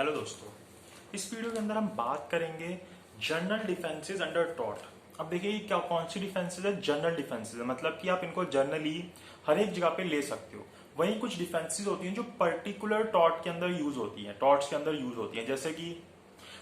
Hello दोस्तों, इस video के अंदर हम बात करेंगे जनरल डिफेंसेस अंडर टॉट। अब देखिए क्या कौन सी डिफेंसेस है। जनरल डिफेंसेस है मतलब कि आप इनको जनरली हर एक जगह पे ले सकते हो। वहीं कुछ डिफेंसेस होती हैं जो पर्टिकुलर टॉट के अंदर यूज होती हैं, टॉट्स के अंदर यूज होती हैं। जैसे कि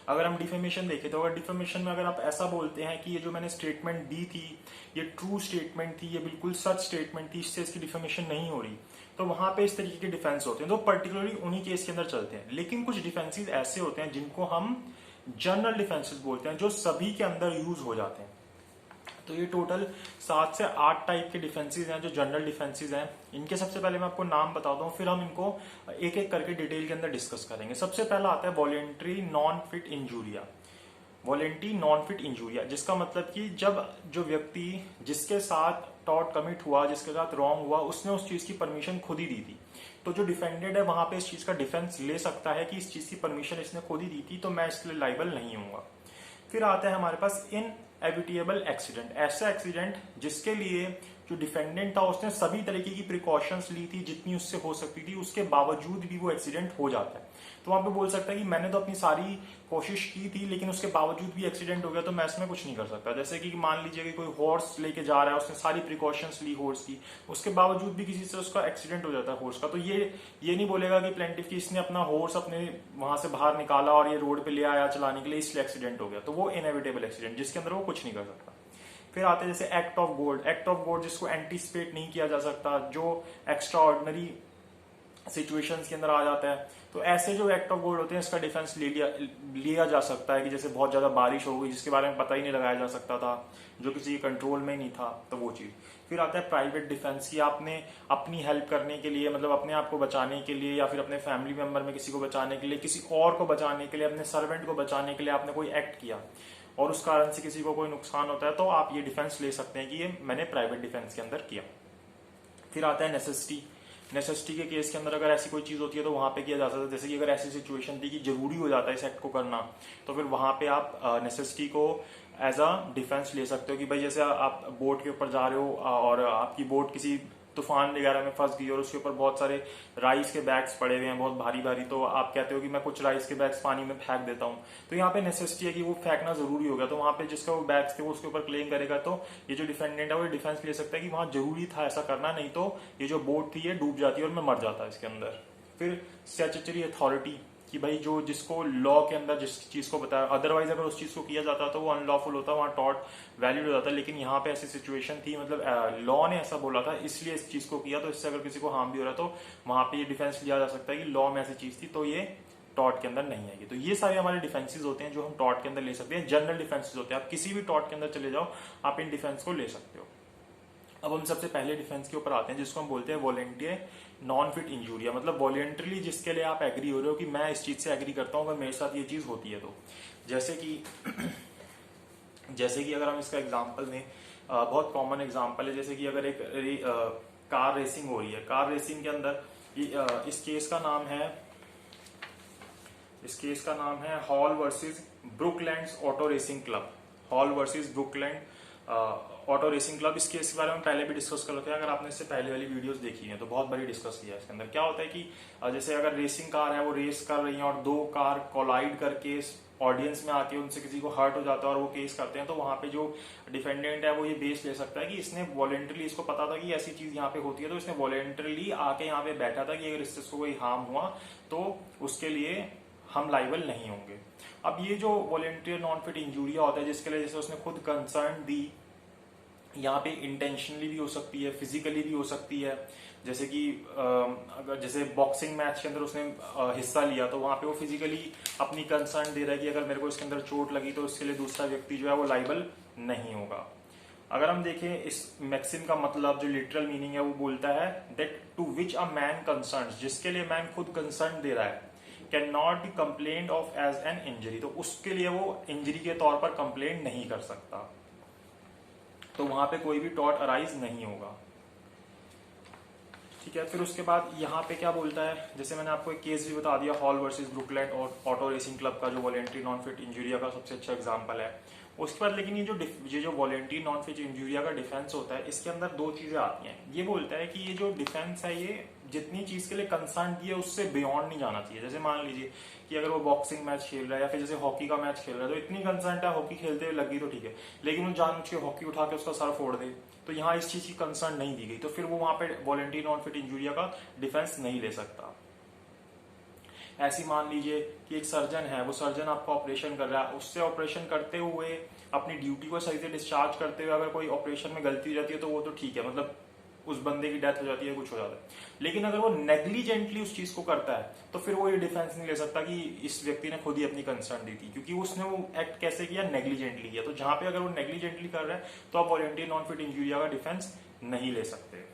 अगर हम डिफेमेशन देखें तो अगर डिफेमेशन में अगर आप ऐसा बोलते हैं कि ये जो मैंने स्टेटमेंट दी थी ये ट्रू स्टेटमेंट थी, ये बिल्कुल सच स्टेटमेंट थी, इससे इसकी डिफेमेशन नहीं हो रही, तो वहां पे इस तरीके के डिफेंस होते हैं, तो पर्टिकुलरली उन्हीं केस के अंदर चलते हैं। लेकिन कुछ डिफेंसेस ऐसे होते हैं जिनको हम जनरल डिफेंसेस बोलते हैं, जो सभी के अंदर यूज हो जाते हैं। तो ये टोटल 7 से 8 टाइप के डिफेंसेस हैं जो जनरल डिफेंसेस हैं। इनके सबसे पहले मैं आपको नाम बताता हूँ, फिर हम इनको एक एक करके डिटेल के अंदर डिस्कस करेंगे। सबसे पहला आता है volenti non fit injuria. Volenti non fit injuria जिसका मतलब कि जब जो व्यक्ति जिसके साथ टॉट कमिट हुआ, जिसके साथ रॉन्ग हुआ, उसने उस चीज की परमिशन खुद ही दी थी, तो जो डिफेंडेड है वहां पे इस चीज का डिफेंस ले सकता है कि इस चीज की परमिशन इसने खुद ही दी थी, तो मैं इसके लिए लाइबल नहीं हूंगा। फिर आता है हमारे पास इनएविटेबल एक्सीडेंट। ऐसा एक्सीडेंट जिसके लिए जो डिफेंडेंट था उसने सभी तरीके की प्रिकॉशंस ली थी जितनी उससे हो सकती थी, उसके बावजूद भी वो एक्सीडेंट हो जाता है। तो वहां पे बोल सकता है कि मैंने तो अपनी सारी कोशिश की थी लेकिन उसके बावजूद भी एक्सीडेंट हो गया, तो मैं इसमें कुछ नहीं कर सकता। जैसे कि मान लीजिए कि कोई हॉर्स लेके जा रहा है, उसने सारी प्रिकॉशंस ली हॉर्स की, उसके बावजूद भी किसी से उसका एक्सीडेंट हो जाता है हॉर्स का, तो ये नहीं बोलेगा कि प्लेंटिफ की इसने अपना हॉर्स अपने वहां से बाहर निकाला और ये रोड पे ले आया चलाने के लिए, इसलिए एक्सीडेंट हो गया, तो वो इनएविटेबल एक्सीडेंट जिसके अंदर वो कुछ नहीं कर सकता। फिर आते हैं जैसे act of God. Act of God जिसको एंटीसिपेट नहीं किया जा सकता, जो एक्स्ट्रा ऑर्डिनरी सिचुएशंस के अंदर आ जाता है, तो ऐसे जो एक्ट ऑफ गॉड होते हैं इसका डिफेंस लिया जा सकता है कि जैसे बहुत ज्यादा बारिश हो गई जिसके बारे में पता ही नहीं लगाया जा सकता था, जो किसी के कंट्रोल में नहीं था, तो वो चीज। फिर आता है प्राइवेट डिफेंस की आपने अपनी हेल्प करने के लिए, मतलब अपने आप को बचाने के लिए या फिर अपने फैमिली मेंबर में किसी को बचाने के लिए, किसी और को बचाने के लिए, अपने सर्वेंट को बचाने के लिए आपने कोई एक्ट किया और उस कारण से किसी को कोई नुकसान होता है, तो आप ये डिफेंस ले सकते हैं कि ये मैंने प्राइवेट डिफेंस के अंदर किया। फिर आता है नेसेसिटी। नेसेसिटी के केस के अंदर अगर ऐसी कोई चीज होती है तो वहां पे किया जा सकता है। जैसे कि अगर ऐसी सिचुएशन थी कि जरूरी हो जाता है इस एक्ट को करना, तो फिर वहां पे आप नेसेसिटी को एज अ डिफेंस ले सकते हो कि भाई जैसे आप बोट के ऊपर जा रहे हो और आपकी बोट किसी तूफान वगैरह में फंस गई और उसके ऊपर बहुत सारे राइस के बैग्स पड़े हुए हैं बहुत भारी भारी, तो आप कहते हो कि मैं कुछ राइस के बैग्स पानी में फेंक देता हूँ, तो यहाँ पे नेसेसिटी है कि वो फेंकना जरूरी होगा, तो वहां पे जिसका वो बैग्स थे वो उसके ऊपर क्लेम करेगा, तो ये जो डिफेंडेंट है वो डिफेंस ले सकता है कि वहां जरूरी था ऐसा करना, नहीं तो ये जो बोट थी ये डूब जाती है और मैं मर जाता इसके अंदर। फिर स्टैट्यूटरी अथॉरिटी कि भाई जो जिसको लॉ के अंदर जिस चीज को बताया, अदरवाइज अगर उस चीज को किया जाता तो वो अनलॉफुल होता, वहां टॉट वैलिड हो जाता, लेकिन यहाँ पे ऐसी सिचुएशन थी, मतलब लॉ ने ऐसा बोला था इसलिए इस चीज को किया, तो इससे अगर किसी को हार्म भी हो रहा है तो वहां पे ये डिफेंस लिया जा सकता है कि लॉ में ऐसी चीज थी तो ये टॉट के अंदर नहीं आएगी। तो ये सारे हमारे डिफेंसेस होते हैं जो हम टॉट के अंदर ले सकते हैं, जनरल डिफेंसेस होते हैं। आप किसी भी टॉट के अंदर चले जाओ आप इन डिफेंस को ले सकते हो। अब हम सबसे पहले डिफेंस के ऊपर आते हैं जिसको हम बोलते हैं वॉलेंटियर नॉन फिट इंजूरिया। मतलब वॉलेंटरली जिसके लिए आप एग्री हो रहे हो कि मैं इस चीज से एग्री करता हूं अगर मेरे साथ ये चीज होती है तो। जैसे कि जैसे कि अगर हम इसका एग्जांपल दें, बहुत कॉमन एग्जांपल है, जैसे कि अगर एक कार रेसिंग हो रही है, कार रेसिंग के अंदर इस केस का नाम है Hall versus Brooklands auto racing club. Hall versus Brooklands auto racing club. इस केस के बारे में पहले भी डिस्कस कर लेते हैं, अगर आपने इससे पहले वाली वीडियोस देखी है तो बहुत बड़ी डिस्कस किया है। इसके अंदर क्या होता है कि जैसे अगर रेसिंग कार है वो रेस कर रही है और दो कार कोलाइड करके ऑडियंस में आके उनसे किसी को हर्ट हो जाता है और वो केस करते हैं, तो वहां पे जो डिफेंडेंट है वो ये बेस ले सकता है कि इसने वॉलेंटरली, इसको पता था कि ऐसी चीज यहाँ पे होती है, तो इसने वॉलेंटरली आके यहाँ पे बैठा था कि अगर इससे इसको कोई हार्म हुआ तो उसके लिए हम लाइबल नहीं होंगे। अब ये जो वॉलेंटियर नॉन फिट इंजूरिया होता है जिसके लिए जैसे उसने खुद कंसर्न दी, यहाँ पे इंटेंशनली भी हो सकती है, फिजिकली भी हो सकती है। जैसे कि अगर जैसे बॉक्सिंग मैच के अंदर उसने हिस्सा लिया तो वहां पे वो फिजिकली अपनी कंसर्न दे रहा है कि अगर मेरे को इसके अंदर चोट लगी तो इसके लिए दूसरा व्यक्ति जो है वो लाइबल नहीं होगा। अगर हम देखें इस मैक्सिम का मतलब जो लिटरल मीनिंग है वो बोलता है that to which a man concern, जिसके लिए मैन खुद कंसर्न दे रहा है, can not be complain of as an injury, तो उसके लिए वो इंजरी के तौर पर कंप्लेन नहीं कर सकता, तो वहां पे कोई भी टॉट अराइज नहीं होगा। ठीक है, फिर उसके बाद यहाँ पे क्या बोलता है, जैसे मैंने आपको एक केस भी बता दिया हॉल वर्सेस ब्रुकलैंड और ऑटो रेसिंग क्लब का, जो वॉलेंट्री नॉन फिट इंजूरिया का सबसे अच्छा एग्जांपल है। उसके बाद लेकिन ये जो वॉलेंट्री नॉन फिट इंजूरिया का डिफेंस होता है इसके अंदर दो चीजें आती हैं। ये बोलता है कि ये जो डिफेंस है ये जितनी चीज के लिए कंसर्न दिए उससे बियॉन्ड नहीं जाना चाहिए। जैसे मान लीजिए कि अगर वो बॉक्सिंग मैच खेल रहा है या फिर जैसे हॉकी का मैच खेल रहा है, तो इतनी कंसर्न है हॉकी खेलते हुए लगी तो ठीक है, लेकिन वो जानबूझ के हॉकी उठा के उसका सर फोड़ दे, तो यहाँ इस चीज की कंसर्न नहीं दी गई, तो फिर वो वहां पे वॉलंटरी नॉन फिट इंजूरिया का डिफेंस नहीं ले सकता। ऐसी मान लीजिए कि एक सर्जन है, वो सर्जन आपका ऑपरेशन कर रहा है, उससे ऑपरेशन करते हुए अपनी ड्यूटी को सही से डिस्चार्ज करते हुए अगर कोई ऑपरेशन में गलती हो जाती है तो वो तो ठीक है, मतलब उस बंदे की डेथ हो जाती है, कुछ हो जाता है। लेकिन अगर वो नेग्लिजेंटली उस चीज को करता है तो फिर वो ये डिफेंस नहीं ले सकता कि इस व्यक्ति ने खुद ही अपनी कंसर्न दी थी, क्योंकि उसने वो एक्ट कैसे किया, नेग्लिजेंटली किया। तो जहां पे अगर वो नेग्लिजेंटली कर रहा है तो आप वॉलंटरी नॉन फिट इंजूरिया का डिफेंस नहीं ले सकते।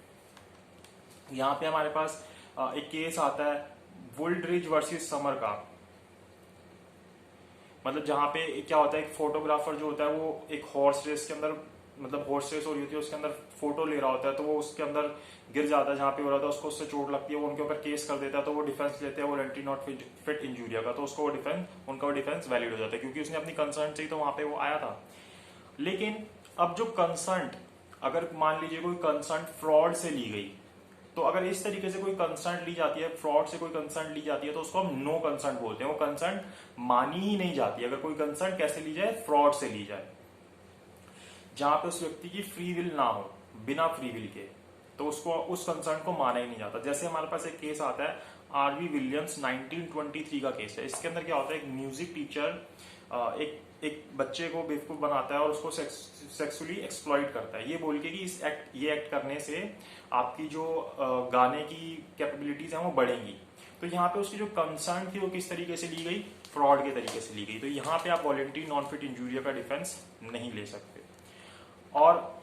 यहाँ पे हमारे पास एक केस आता है वुल्ड्रिज वर्सेस समर का। मतलब जहां पे क्या होता है, एक फोटोग्राफर जो होता है वो एक हॉर्स रेस के अंदर, मतलब हॉर्स रेस हो रही होती है, उसके अंदर फोटो ले रहा होता है, तो वो उसके अंदर गिर जाता है जहां पे हो रहा था, उसको उससे चोट लगती है, वो उनके ऊपर केस कर देता है, तो वो डिफेंस लेते हैं वॉलंटरी नॉट फिट इंजूरिया का, तो उसको वो डिफेंस, उनका वो डिफेंस वैलिड हो जाता है, क्योंकि उसने अपनी कंसर्न से ही तो वहां पे वो आया था। लेकिन अब जो कंसर्न, अगर मान लीजिए कोई कंसर्न फ्रॉड से ली गई, तो अगर इस तरीके से कोई कंसर्न ली जाती है, फ्रॉड से कोई कंसर्न ली जाती है, तो उसको हम नो कंसर्न बोलते हैं, वो कंसर्न मानी ही नहीं जाती। अगर कोई कंसर्न कैसे ली जाए, फ्रॉड से ली जाए, जहां पे उस व्यक्ति की फ्री विल ना हो, बिना फ्री विल के, तो उसको उस कंसर्न को माना ही नहीं जाता। जैसे हमारे पास एक केस आता है आरवी विलियम्स 1923 का केस है। इसके अंदर क्या होता है, एक म्यूजिक टीचर एक बच्चे को बेवकूफ बनाता है और उसको सेक्सुअली एक्सप्लॉइट करता है, ये बोल के कि ये एक्ट करने से आपकी जो गाने की कैपेबिलिटीज हैं वो बढ़ेंगी। तो यहाँ पे उसकी जो कंसर्न थी वो किस तरीके से ली गई, फ्रॉड के तरीके से ली गई। तो यहाँ पे आप वॉलंटरी नॉन फिट इंजूरिया का डिफेंस नहीं ले सकते। और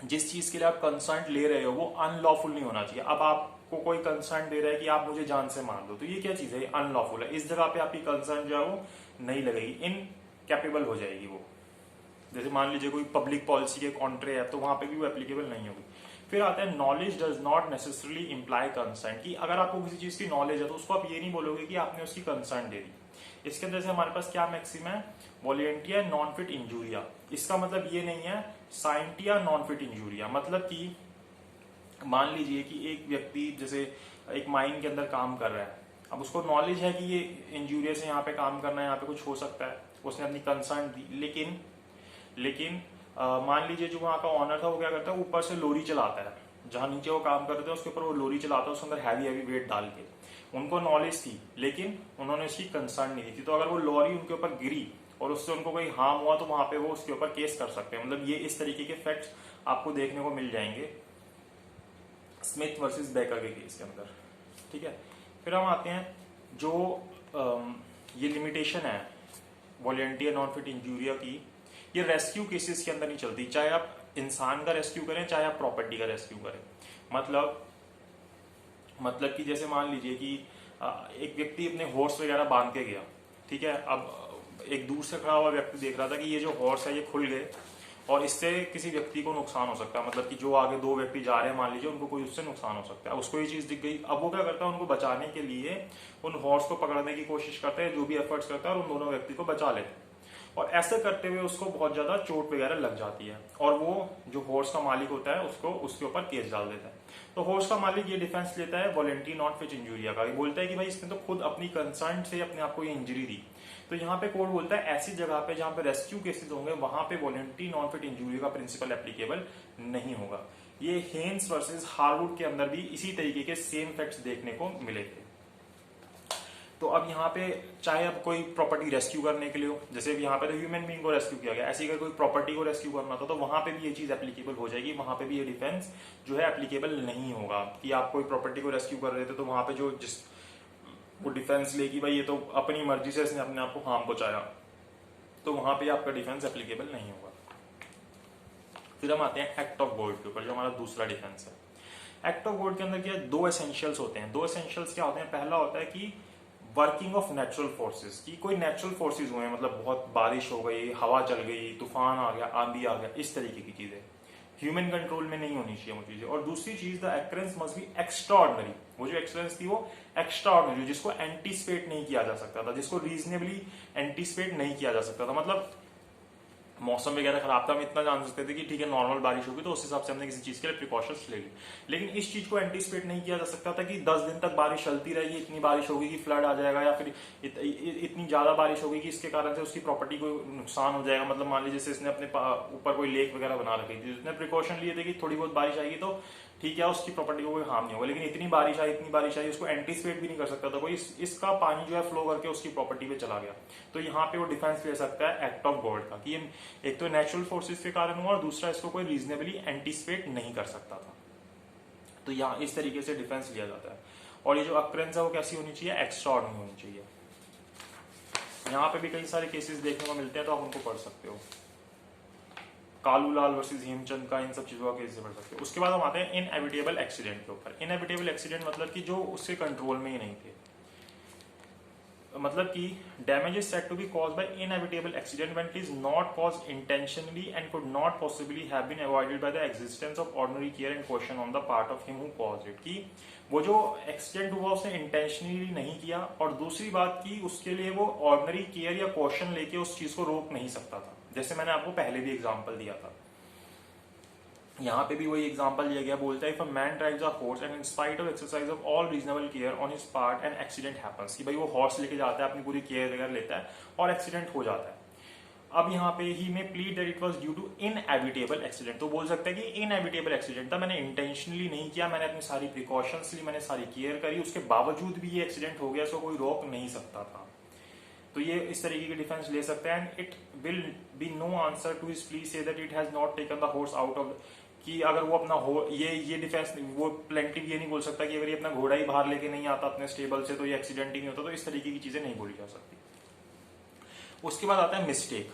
जिस चीज के लिए आप कंसर्न ले रहे हो वो अनलॉफुल नहीं होना चाहिए। अब आपको कोई कंसर्न दे रहा है कि आप मुझे जान से मार दो, तो ये क्या चीज है, अनलॉफुल है। इस जगह पे आपकी कंसर्न जो है वो नहीं लगेगी, इनकैपेबल हो जाएगी वो। जैसे मान लीजिए कोई पब्लिक पॉलिसी के कॉन्ट्रे है, तो वहां पे भी वो एप्लीकेबल नहीं होगी। फिर आता है knowledge does not necessarily imply concern, कि अगर आपको किसी चीज की नॉलेज है तो उसको आप ये नहीं बोलोगे कि आपने उसकी कंसर्न दे दी। इसके अंदर से हमारे पास क्या मैक्सिम है, वॉलंटिया नॉन फिट इंजूरिया। इसका मतलब ये नहीं है साइंटिया नॉन फिट इंजूरिया। मतलब कि मान लीजिए कि एक व्यक्ति जैसे एक माइन के अंदर काम कर रहा है, अब उसको नॉलेज है कि ये इंजूरिया से यहाँ पे काम करना है, यहाँ पे कुछ हो सकता है, उसने अपनी कंसर्न दी। लेकिन मान लीजिए जो वहां का ऑनर था वो क्या करता है, ऊपर से लोरी चलाता है, जहां नीचे वो काम करते थे उसके ऊपर वो लोरी चलाता है, उसके अंदर हैवी वेट डाल के। उनको नॉलेज थी लेकिन उन्होंने उसकी कंसर्न नहीं थी, तो अगर वो लॉरी उनके ऊपर गिरी और उससे उनको कोई हार्म हुआ तो वहां पे वो उसके ऊपर केस कर सकते हैं। मतलब ये इस तरीके के फैक्ट्स आपको देखने को मिल जाएंगे स्मिथ वर्सेस बेकर के केस के अंदर। ठीक है, फिर हम आते हैं जो ये लिमिटेशन है वॉलंटियर नॉन फिट इंजूरिया की, ये रेस्क्यू केसेस के अंदर नहीं चलती, चाहे आप इंसान का रेस्क्यू करें चाहे आप प्रॉपर्टी का रेस्क्यू करें। मतलब कि जैसे मान लीजिए कि एक व्यक्ति अपने हॉर्स वगैरह बांध के गया, ठीक है, अब एक दूर से खड़ा हुआ व्यक्ति देख रहा था कि ये जो हॉर्स है ये खुल गए और इससे किसी व्यक्ति को नुकसान हो सकता है। मतलब कि जो आगे दो व्यक्ति जा रहे हैं मान लीजिए, उनको कोई उससे नुकसान हो सकता है, उसको ये चीज दिख गई। अब वो क्या करता है, उनको बचाने के लिए उन हॉर्स को पकड़ने की कोशिश करता है, जो भी एफर्ट्स करता है और उन दोनों व्यक्ति को बचा लेते हैं। और ऐसे करते हुए उसको बहुत ज्यादा चोट वगैरह लग जाती है और वो जो हॉर्स का मालिक होता है उसको उसके ऊपर केस डाल देता है। तो हॉर्स का मालिक ये डिफेंस लेता है वॉलंटरी नॉन फिट इंजूरिया का, ये बोलता है कि भाई इसने तो खुद अपनी कंसर्न से अपने आप को ये इंजरी दी। तो यहाँ पे कोर्ट बोलता है ऐसी जगह पे जहां पे रेस्क्यू केसेस होंगे वहां पे वॉलंटरी नॉन फिट इंजूरी का प्रिंसिपल एप्लीकेबल नहीं होगा। ये हेन्स वर्सेस हार्वुड के अंदर भी इसी तरीके के सेम फैक्ट्स देखने को मिले थे। तो अब यहाँ पे चाहे अब कोई प्रॉपर्टी रेस्क्यू करने के लिए हो, जैसे यहाँ पे तो ह्यूमन बीइंग को रेस्क्यू किया गया, ऐसी अगर कोई प्रॉपर्टी को रेस्क्यू करना था तो वहां पे भी ये चीज एप्लीकेबल हो जाएगी, वहां पे भी ये डिफेंस जो है एप्लीकेबल नहीं होगा कि आप कोई प्रॉपर्टी को रेस्क्यू कर रहे थे तो वहां पे जो जिस वो डिफेंस लेगी भाई ये तो अपनी मर्जी से इसने अपने आप को हार्म पहुंचाया, तो वहां पे आपका डिफेंस एप्लीकेबल नहीं होगा। फिर हम आते हैं एक्ट ऑफ गॉड के ऊपर, जो हमारा दूसरा डिफेंस है। एक्ट ऑफ गॉड के अंदर क्या दो एसेंशियल्स होते हैं। दो एसेंशियल्स क्या होते हैं, पहला होता है कि वर्किंग ऑफ नेचुरल फोर्सेस, की कोई नेचुरल फोर्सेस हुए, मतलब बहुत बारिश हो गई, हवा चल गई, तूफान आ गया, आंधी आ गया, इस तरीके की चीजें ह्यूमन कंट्रोल में नहीं होनी चाहिए वो चीजें। और दूसरी चीज द एक्रेंस मस्ट बी एक्स्ट्राऑर्डिनरी, वो जो एक्सलेंस थी वो एक्स्ट्राऑर्डिनरी, जिसको एंटीसिपेट नहीं किया जा सकता था, जिसको रीजनेबली एंटीसिपेट नहीं किया जा सकता था। मतलब मौसम वगैरह खराब था, हम इतना जान सकते थे कि ठीक है नॉर्मल बारिश होगी, तो उस हिसाब से हमने किसी चीज के लिए प्रिकॉशंस ले ली। लेकिन इस चीज को एंटिसिपेट नहीं किया जा सकता था कि 10 दिन तक बारिश चलती रहेगी, इतनी बारिश होगी कि फ्लड आ जाएगा, या फिर इतनी ज्यादा बारिश होगी कि इसके कारण से उसकी प्रॉपर्टी को नुकसान हो जाएगा। मतलब मान लीजिए जैसे इसने अपने ऊपर कोई लेक वगैरह बना रखी थी, उसने प्रिकॉशन लिए थे कि थोड़ी बहुत बारिश आएगी तो ठीक है उसकी प्रॉपर्टी को कोई हार्म नहीं होगा। लेकिन इतनी बारिश आई उसको एंटिसिपेट भी नहीं कर सकता था कोई, इसका पानी जो है फ्लो करके उसकी प्रॉपर्टी पे चला गया। तो यहाँ पे वो डिफेंस ले सकता है एक्ट ऑफ गॉड का, कि एक तो नेचुरल फोर्सेस के कारण हुआ और दूसरा इसको कोई रीजनेबली एंटिसिपेट नहीं कर सकता था। तो यहाँ इस तरीके से डिफेंस लिया जाता है। और ये जो अक्रेंस है वो कैसी होनी चाहिए, एक्स्ट्रा ऑर्डिनरी होनी चाहिए। यहाँ पे भी कई सारे केसेस देखने को मिलते हैं, तो आप उनको पढ़ सकते हो। कालूलाल वर्सेस हेमचंद का, इन सब चीजों का केस पढ़ सकते हो। उसके बाद हम आते हैं इनएविटेबल एक्सीडेंट के ऊपर। इनएविटेबल एक्सीडेंट मतलब कि जो उसके कंट्रोल में ही नहीं थे, मतलब कि damage is said to be caused by inevitable accident when it is not caused intentionally and could not possibly have been avoided by the existence of ordinary care and caution on the part of him who caused it. कि वो जो accident हुआ उसने intentionally नहीं किया, और दूसरी बात की उसके लिए वो ऑर्डिनरी केयर या कॉशन लेके उस चीज को रोक नहीं सकता था। जैसे मैंने आपको पहले भी एग्जांपल दिया था, यहाँ पे भी वही एग्जांपल दिया गया। बोलता है if a man drives a horse and in spite of exercise of all reasonable care on his part an accident happens, कि भाई वो हॉर्स लेके जाता है, अपनी पूरी केयर वगैरह लेता है और एक्सीडेंट हो जाता है। अब यहाँ पे ही में plead that it was due to inevitable accident, तो बोल सकता है कि इनएविटेबल एक्सीडेंट था, मैंने इंटेंशनली नहीं किया, मैंने अपनी सारी प्रिकॉशंस ली, मैंने सारी केयर करी, उसके बावजूद भी ये एक्सीडेंट हो गया, सो कोई रोक नहीं सकता था। तो ये इस तरीके की डिफेंस ले सकते हैं। And it will be no answer to his plea say that it has not taken the horse out of, कि अगर वो अपना ये डिफेंस, वो प्लेंटिव ये नहीं बोल सकता कि अगर ये अपना घोड़ा ही बाहर लेके नहीं आता अपने स्टेबल से तो ये एक्सीडेंट ही नहीं होता। तो इस तरीके की चीजें नहीं बोली जा सकती। उसके बाद आता है मिस्टेक।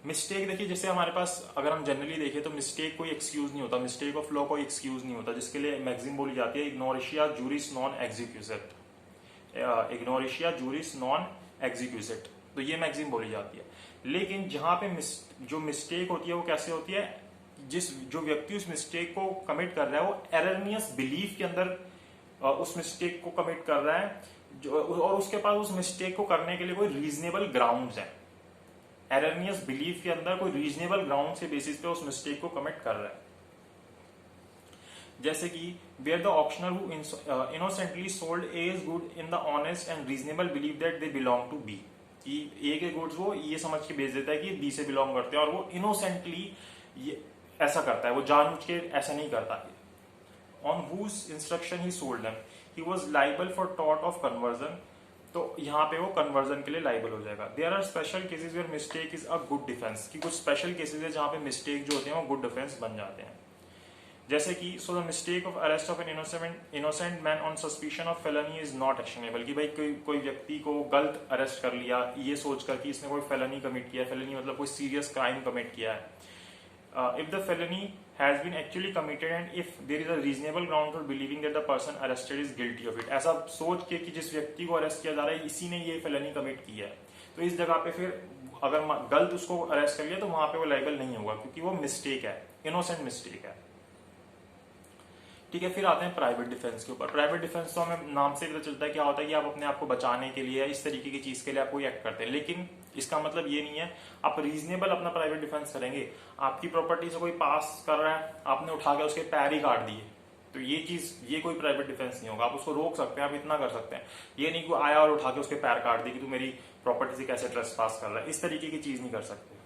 मिस्टेक देखिए, जैसे हमारे पास अगर हम जनरली देखें तो मिस्टेक कोई एक्सक्यूज नहीं होता, मिस्टेक ऑफ लॉ कोई एक्सक्यूज नहीं होता, जिसके लिए मैक्सिम बोली जाती है इग्नोरेशिया जूरिस नॉन एग्जीक्यूसेट, इग्नोरेशिया जूरिस नॉन एग्जीक्यूसेट, तो ये मैक्सिम बोली जाती है। लेकिन जहां पे जो मिस्टेक होती है वो कैसे होती है, जो व्यक्ति उस मिस्टेक को कमिट कर रहा है वो एररनियस बिलीफ के अंदर उस मिस्टेक को कमिट कर रहा है, और उसके पास उस मिस्टेक को करने के लिए कोई रीजनेबल ग्राउंड्स हैं। एररनियस बिलीफ के अंदर कोई रीजनेबल ग्राउंड के बेसिस पे उस मिस्टेक को कमिट कर रहा है। जैसे कि where the auctioneer who innocently sold as good in the honest and reasonable believe that they belong to be, कि ए के गुड्स वो ये समझ के बेच देता है कि बी से बिलोंग करते हैं, और वो इनोसेंटली ऐसा करता है, वो जानबूझ के ऐसा नहीं करता। On whose instruction he sold them he was liable for टॉट ऑफ कन्वर्जन, तो यहाँ पे वो कन्वर्जन के लिए लाइबल हो जाएगा। There are special cases where mistake is a good defence, कि कुछ स्पेशल केसेस है जहां पे मिस्टेक जो होते हैं वो गुड डिफेंस बन जाते हैं। जैसे कि so the mistake of arrest of an innocent man on suspicion of felony is not actionable, कि भाई कोई व्यक्ति को गलत अरेस्ट कर लिया ये सोचकर कि इसने कोई फेलनी कमिट किया, फेलनी मतलब कोई सीरियस क्राइम कमिट किया है। If the felony has been actually committed and if there is a reasonable ground for believing that the person arrested is guilty of it, ऐसा सोच के कि जिस व्यक्ति को अरेस्ट किया जा रहा है इसी ने ये फेलनी कमिट किया है, तो इस जगह पे फिर अगर गलत उसको अरेस्ट कर लिया तो वहां पे वो लाइबल नहीं होगा, क्योंकि वो मिस्टेक है, इनोसेंट मिस्टेक है। ठीक है, फिर आते हैं प्राइवेट डिफेंस के ऊपर। प्राइवेट डिफेंस तो हमें नाम से पता चलता है क्या होता है कि आप अपने आप को बचाने के लिए इस तरीके की चीज के लिए आप कोई एक्ट करते हैं, लेकिन इसका मतलब ये नहीं है आप रीजनेबल अपना प्राइवेट डिफेंस करेंगे। आपकी प्रॉपर्टी से कोई पास कर रहा है, आपने उठा के उसके पैर ही काट दिए, तो ये कोई प्राइवेट डिफेंस नहीं होगा। आप उसको रोक सकते हैं, आप इतना कर सकते हैं, ये नहीं कि आया और उठा के उसके पैर काट दी कि तू मेरी प्रॉपर्टी से कैसे ट्रेसपास कर रहा है, इस तरीके की चीज नहीं कर सकते।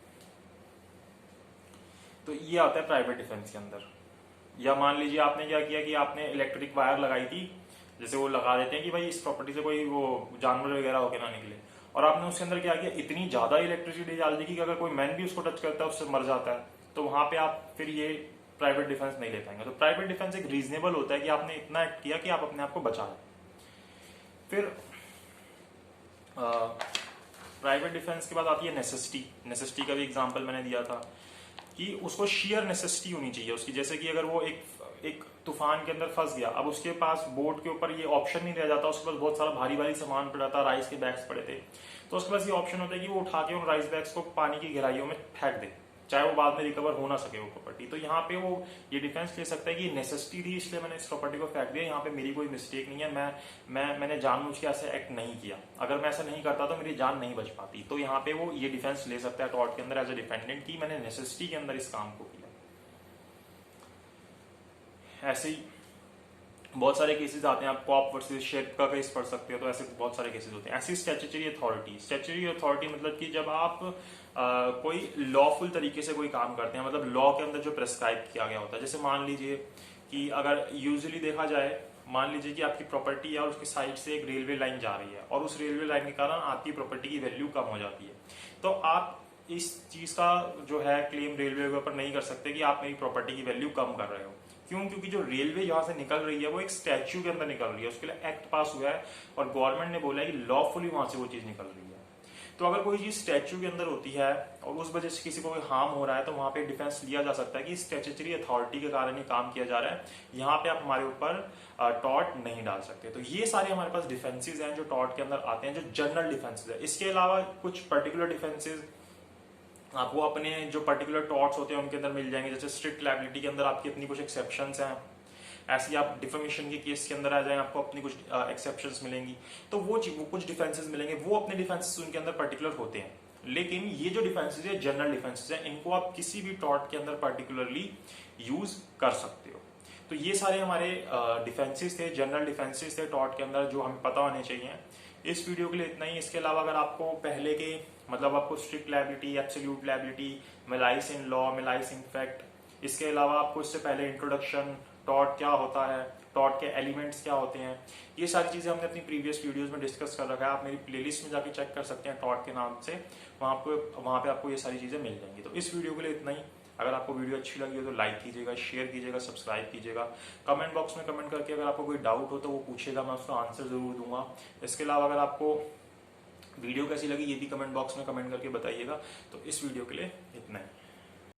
तो ये आता है प्राइवेट डिफेंस के अंदर। या मान लीजिए आपने क्या किया कि आपने इलेक्ट्रिक वायर लगाई थी, जैसे वो लगा देते हैं कि भाई इस प्रॉपर्टी से कोई वो जानवर वगैरह होके ना निकले, और आपने उसके अंदर क्या किया, इतनी ज्यादा इलेक्ट्रिसिटी डाल दी कि अगर कोई मैन भी उसको टच करता है उससे मर जाता है, तो वहां पे आप फिर ये प्राइवेट डिफेंस नहीं ले पाएंगे। तो प्राइवेट डिफेंस एक रीजनेबल होता है कि आपने इतना एक्ट किया कि आप अपने आप को बचा लें। फिर प्राइवेट डिफेंस के बाद आती है नेसेसिटी। नेसेसिटी का भी एग्जांपल मैंने दिया था कि उसको शेयर नेसेसिटी होनी चाहिए उसकी। जैसे कि अगर वो एक तूफान के अंदर फंस गया, अब उसके पास बोट के ऊपर ये ऑप्शन नहीं रह जाता, उसके पास बहुत सारा भारी भारी सामान पड़ा था, राइस के बैग्स पड़े थे, तो उसके पास ये ऑप्शन होता है कि वो उठा के उन राइस बैग्स को पानी की गहराइयों में फेंक दे, चाहे वो बाद में रिकवर हो ना सके वो प्रॉपर्टी। तो यहाँ पे वो ये डिफेंस ले सकता है कि नेसेसिटी थी इसलिए मैंने इस प्रॉपर्टी को फेंक दिया, यहाँ पे मेरी कोई मिस्टेक नहीं है, मैंने जानबूझ के ऐसे एक्ट नहीं किया, अगर मैं ऐसा नहीं करता तो मेरी जान नहीं बच पाती। तो यहाँ पे वो ये डिफेंस ले सकता है टॉर्ट के अंदर एज ए डिफेंडेंट की मैंने नेसेसिटी के अंदर इस काम को किया। ऐसे ही बहुत सारे केसेस आते हैं, आप कॉप वर्सेस शेप का केस पढ़ सकते हो, तो ऐसे बहुत सारे केसेस होते हैं। ऐसी स्टैट्यूटरी अथॉरिटी, स्टैट्यूटरी अथॉरिटी मतलब कि जब आप कोई लॉफुल तरीके से कोई काम करते हैं, मतलब लॉ के अंदर जो प्रेस्क्राइब किया गया होता है। जैसे मान लीजिए कि अगर यूजुअली देखा जाए, मान लीजिए कि आपकी प्रॉपर्टी या उसकी साइड से एक रेलवे लाइन जा रही है और उस रेलवे लाइन के कारण आपकी प्रॉपर्टी की वैल्यू कम हो जाती है, तो आप इस चीज का जो है क्लेम रेलवे के ऊपर नहीं कर सकते कि आप मेरी प्रॉपर्टी की वैल्यू कम कर रहे हो। क्यों? क्योंकि जो रेलवे यहाँ से निकल रही है वो एक स्टैच्यू के अंदर निकल रही है, उसके लिए एक्ट पास हुआ है और गवर्नमेंट ने बोला है कि लॉफुली वहां से वो चीज निकल रही है। तो अगर कोई चीज स्टैच्यू के अंदर होती है और उस वजह से किसी को कोई हार्म हो रहा है, तो वहां पे डिफेंस लिया जा सकता है कि स्टैट्यूटरी अथॉरिटी के कारण ये काम किया जा रहा है, यहाँ पे आप हमारे ऊपर टॉर्ट नहीं डाल सकते। तो ये सारे हमारे पास डिफेंसेज हैं जो टॉर्ट के अंदर आते हैं, जो जनरल डिफेंसेज है। इसके अलावा कुछ पर्टिकुलर डिफेंसेज आपको अपने जो पर्टिकुलर टॉर्ट्स होते हैं उनके अंदर मिल जाएंगे। जैसे स्ट्रिक्ट लायबिलिटी के अंदर आपकी अपनी कुछ एक्सेप्शंस हैं, ऐसे आप डिफेमेशन के केस के अंदर आ जाए आपको अपनी कुछ एक्सेप्शंस मिलेंगी। तो वो कुछ डिफेंसेस मिलेंगे, वो अपने डिफेंसेस उनके अंदर पर्टिकुलर होते हैं। लेकिन ये जो डिफेंसेस है जनरल डिफेंसेस है, इनको आप किसी भी टॉर्ट के अंदर पर्टिकुलरली यूज कर सकते हो। तो ये सारे हमारे डिफेंसेस थे, जनरल डिफेंसेस थे टॉर्ट के अंदर, जो हमें पता होने चाहिए। इस वीडियो के लिए इतना ही। इसके अलावा अगर आपको पहले के मतलब आपको strict liability, absolute liability, malice in law, malice in fact, इसके अलावा आपको इससे पहले इंट्रोडक्शन, टॉर्ट क्या होता है, टॉर्ट के एलिमेंट्स क्या होते हैं, ये सारी चीजें हमने अपनी प्रीवियस वीडियोस में डिस्कस कर रखा है। आप मेरी प्लेलिस्ट में जाके चेक कर सकते हैं टॉर्ट के नाम से, वहां पे आपको ये सारी चीजें मिल जाएंगी। तो इस वीडियो के लिए इतना ही। अगर आपको वीडियो अच्छी लगी हो तो लाइक कीजिएगा, शेयर कीजिएगा, सब्सक्राइब कीजिएगा। कमेंट बॉक्स में कमेंट करके अगर आपको कोई डाउट हो तो वो पूछेगा, मैं उसका आंसर जरूर दूंगा। इसके अलावा अगर आपको वीडियो कैसी लगी ये भी कमेंट बॉक्स में कमेंट करके बताइएगा। तो इस वीडियो के लिए इतना ही।